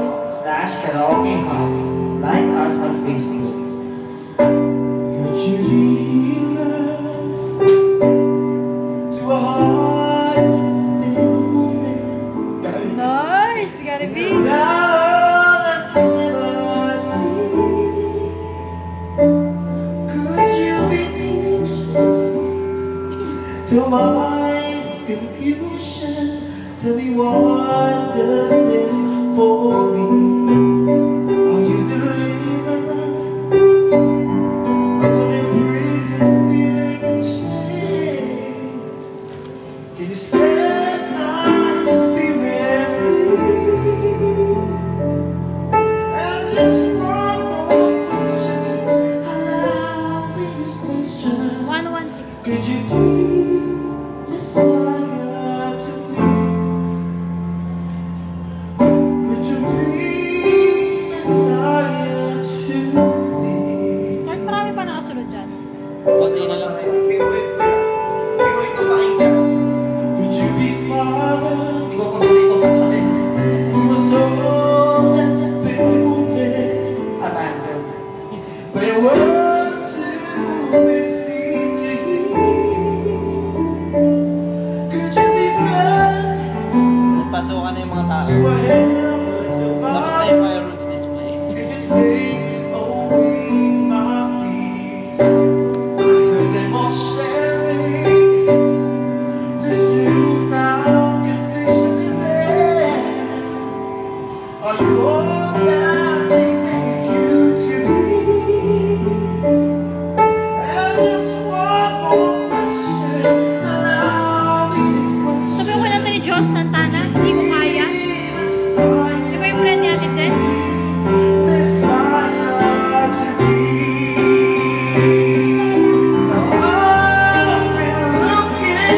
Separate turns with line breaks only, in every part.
Facebook.com/karaoke hub. Like us on Facebook. Could you lean to a heart that's been moving?
Nice, gotta be.
That's never seen. Could you be teaching to my confusion? Tell me, what does this for me? Are you the deliverer of an imprisoned feeling chains? Can you set my spirit free? And just one more question, allow me this question.
116.
Could you be Messiah to me? Could you be Messiah to me?
Kahit marami pa nakasunod dyan.
Konti na lang.
Favorite ko pakinggan. Could you be Father? Hindi ko paborito kantahin. To a soul that's been wounded, abandoned by a world too busy to heal. Could you be friend
Nagpasukan na yung mga tao.
to a helpless
Tapos na yung
survivor?
fireworks display.
Could you take away my fears? I heard them all sharing this newfound conviction in them. Are you all that they make you to be? And just one more question, allow me this question.
Sabi ko natin ni Joss Santana, hindi ko kaya. Di ba yung friend ni Ate Jen?
Messiah to be. Now I've been looking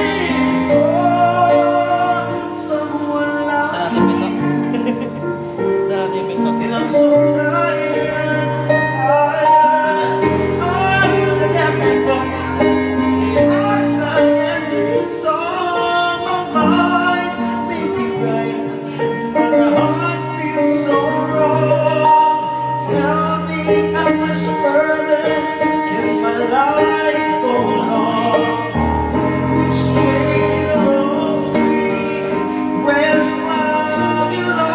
for someone
Saan
like
natin
you,
pito? Saan natin pito?
and I'm so tired. I heard everybody, and I am on my mind. Maybe right, but my heart feels so wrong. Tell me, how much further can my life go along? Which way the roads lead? Where do I belong?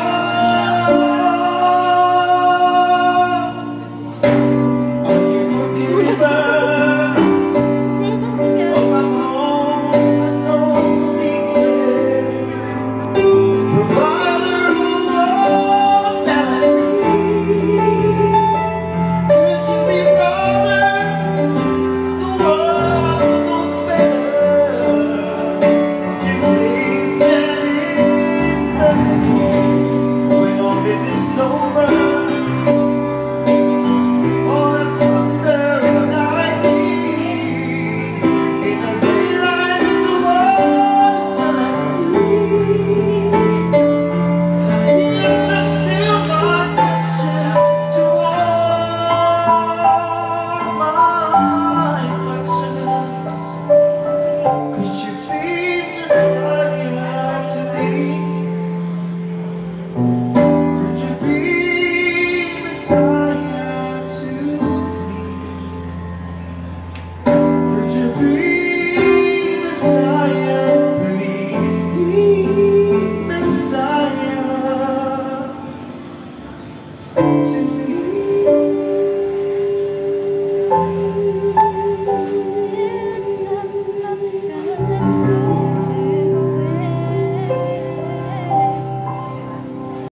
Are you a giver of my most unknown secrets? Provider of all that I need. Could you be brother? The world knows better. You taste that in the need. When all this is over, all that's wonder and I need in the daylight is what will I see? The answers to my questions, to all my questions. Could you be Messiah to me? Could you be Messiah to me? Could you be Messiah? Please be Messiah to me.